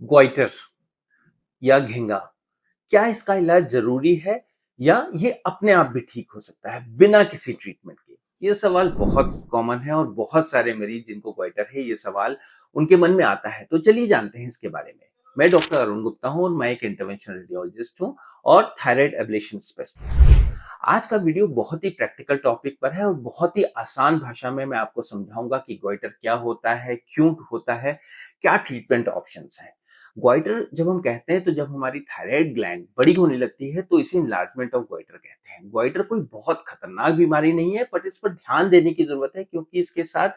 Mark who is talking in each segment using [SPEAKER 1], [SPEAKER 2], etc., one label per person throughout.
[SPEAKER 1] Goitre या घेंगा, क्या इसका इलाज जरूरी है या ये अपने आप भी ठीक हो सकता है बिना किसी ट्रीटमेंट के? ये सवाल बहुत कॉमन है और बहुत सारे मरीज जिनको गोइटर है ये सवाल उनके मन में आता है। तो चलिए जानते हैं इसके बारे में। मैं डॉक्टर अरुण गुप्ता हूं और मैं एक इंटरवेंशनल रेडियोलॉजिस्ट हूं और थायराइड एब्लेशन स्पेशलिस्ट। आज का वीडियो बहुत ही प्रैक्टिकल टॉपिक पर है और बहुत ही आसान भाषा में मैं आपको समझाऊंगा कि गोइटर क्या होता है, क्यों होता है, क्या ट्रीटमेंट ऑप्शंस हैं। गोइटर जब हम कहते हैं तो जब हमारी थायराइड ग्लैंड बड़ी होने लगती है तो इसे इनलार्जमेंट ऑफ गोइटर कहते हैं। गोइटर कोई बहुत खतरनाक बीमारी नहीं है, बट इस पर ध्यान देने की जरूरत है क्योंकि इसके साथ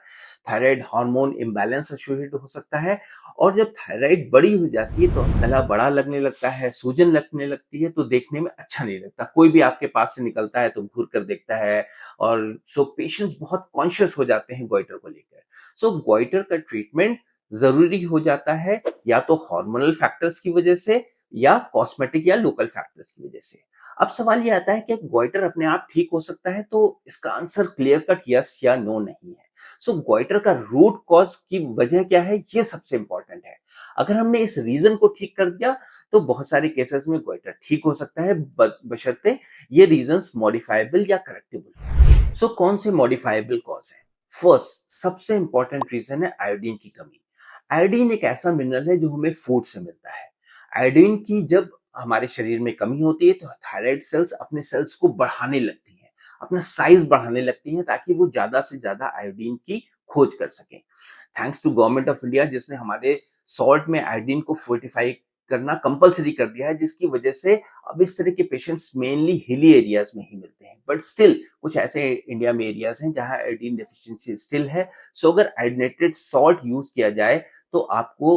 [SPEAKER 1] थायराइड हार्मोन इम्बैलेंस एसोसिएटेड हो सकता है। और जब थायराइड बड़ी हो जाती है तो गला बड़ा लगने लगता है, सूजन लगने लगती है, तो देखने में अच्छा नहीं लगता। कोई भी आपके पास से निकलता है तो घूर कर देखता है और सो पेशेंट्स बहुत कॉन्शियस हो जाते हैं गोइटर को लेकर। सो गोइटर का ट्रीटमेंट जरूरी हो जाता है या तो हार्मोनल फैक्टर्स की वजह से या कॉस्मेटिक या लोकल फैक्टर्स की वजह से। अब सवाल ये आता है कि गोइटर अपने आप ठीक हो सकता है, तो इसका आंसर क्लियर कट यस या नो नहीं है। सो गोइटर का रूट कॉज की वजह क्या है, ये सबसे इंपॉर्टेंट है। अगर हमने इस रीजन को ठीक कर दिया तो बहुत सारे केसेस में गोइटर ठीक हो सकता है, बशर्ते ये रीजंस मॉडिफाइबल या करेक्टेबल। सो कौन से मॉडिफाइबल कॉज है? फर्स्ट, सबसे इंपॉर्टेंट रीजन है आयोडीन की कमी। आयोडीन एक ऐसा मिनरल है जो हमें फूड से मिलता है। आयोडीन की जब हमारे शरीर में कमी होती है तो थायराइड सेल्स अपने सेल्स को बढ़ाने लगती हैं, अपना साइज बढ़ाने लगती हैं ताकि वो ज्यादा से ज्यादा आयोडीन की खोज कर सकें। Thanks to government of India जिसने हमारे सॉल्ट में आयोडीन को फोर्टिफाई करना कंपलसरी कर दिया है, जिसकी वजह से अब इस तरह के पेशेंट्स मेनली हिली एरियाज में ही मिलते हैं। बट स्टिल कुछ ऐसे इंडिया में एरियाज हैं जहां आयोडीन डेफिशिएंसी स्टिल है। सो अगर आयोडीनेटेड सॉल्ट यूज किया जाए तो आपको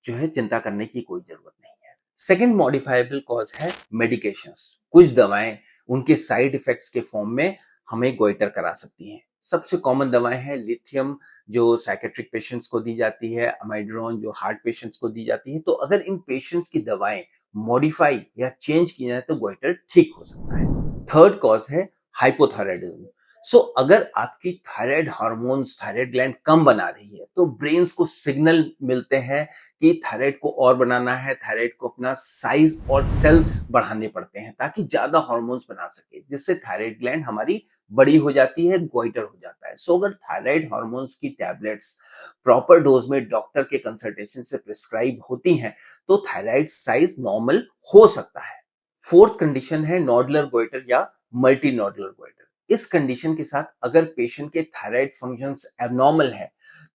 [SPEAKER 1] जो है चिंता करने की कोई जरूरत नहीं है। सेकेंड मॉडिफाइबल कॉज है मेडिकेशंस। कुछ दवाएं उनके साइड इफेक्ट्स के फॉर्म में हमें गोइटर करा सकती हैं। सबसे कॉमन दवाएं हैं लिथियम जो साइकेट्रिक पेशेंट्स को दी जाती है, अमाइड्रोन जो हार्ट पेशेंट्स को दी जाती है। तो अगर इन पेशेंट्स की दवाएं मॉडिफाई या चेंज की जाए तो गोइटर ठीक हो सकता है। थर्ड कॉज है हाइपोथायराइडिज्म। सो अगर आपकी थायराइड हार्मोन्स, थायराइड ग्लैंड कम बना रही है तो ब्रेन्स को सिग्नल मिलते हैं कि थायराइड को और बनाना है, थायराइड को अपना साइज और सेल्स बढ़ाने पड़ते हैं ताकि ज्यादा हार्मोन्स बना सके, जिससे थायराइड ग्लैंड हमारी बड़ी हो जाती है, गोइटर हो जाता है। सो अगर थायराइड हार्मोन्स की टैबलेट्स प्रॉपर डोज में डॉक्टर के कंसल्टेशन से प्रिस्क्राइब होती हैं तो थायराइड साइज नॉर्मल हो सकता है। फोर्थ कंडीशन है नोडुलर गोइटर या मल्टी नोडुलर गोइटर। इस कंडीशन के साथ अगर पेशेंट के थायराइड फंक्शंस एबनॉर्मल है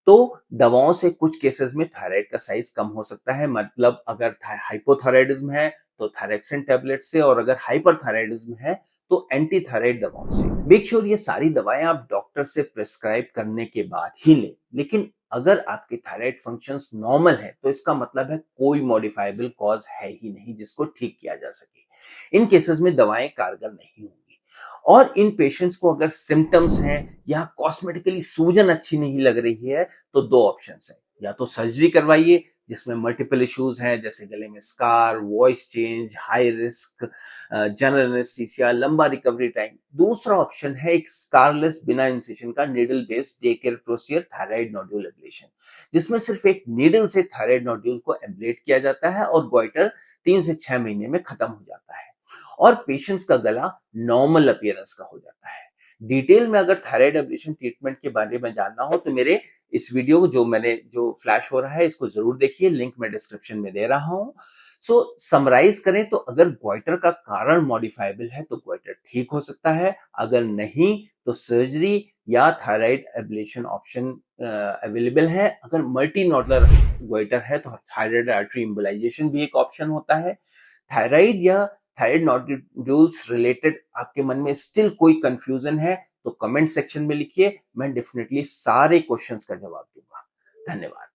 [SPEAKER 1] तो दवाओं से कुछ केसेस में थायराइड का साइज कम हो सकता है। मतलब अगर हाइपोथायराइडिज्म है तो थायरक्सिन टैबलेट से, और अगर हाइपरथायराइडिज्म है तो एंटी थायराइड दवाओं से। मेक श्योर ये सारी दवाएं आप डॉक्टर से प्रिस्क्राइब करने के बाद ही लें। लेकिन अगर आपके थायराइड फंक्शंस नॉर्मल है तो इसका मतलब है कोई मॉडिफाइबल कॉज है ही नहीं जिसको ठीक किया जा सके। इन केसेस में दवाएं कारगर नहीं होंगी। और इन पेशेंट्स को अगर सिम्टम्स हैं या कॉस्मेटिकली सूजन अच्छी नहीं लग रही है तो दो ऑप्शंस हैं। या तो सर्जरी करवाइए जिसमें मल्टीपल इश्यूज हैं जैसे गले में scar, voice change, high risk, general anaesthesia, लंबा रिकवरी टाइम। दूसरा ऑप्शन है एक स्कारलेस बिना इंसिशन का needle based day care procedure, thyroid nodule ablation, जिसमें सिर्फ एक नीडल से थायराइड नोड्यूल को एब्लेट किया जाता है और गोइटर 3 से 6 महीने में खत्म हो जाता है और पेशेंट्स का गला नॉर्मल अपीयरेंस का हो जाता है। डिटेल में अगर थायराइड एब्लेशन ट्रीटमेंट के बारे में जानना हो तो मेरे इस वीडियो को जो फ्लैश हो रहा है इसको जरूर देखिए, लिंक मैं डिस्क्रिप्शन में दे रहा हूं। सो समराइज करें तो अगर गोइटर का कारण मॉडिफाइबल है तो गोइटर ठीक हो सकता है, अगर नहीं तो सर्जरी या थायराइड एब्लेशन ऑप्शन अवेलेबल है। अगर मल्टी नोडुलर गोइटर है तो थायराइड आर्टरी एम्बोलाइजेशन भी एक ऑप्शन होता है। थायराइड या थायराइड नोड्यूल्स रिलेटेड आपके मन में स्टिल कोई कंफ्यूजन है तो कमेंट सेक्शन में लिखिए, मैं डेफिनेटली सारे क्वेश्चंस का जवाब दूंगा। धन्यवाद।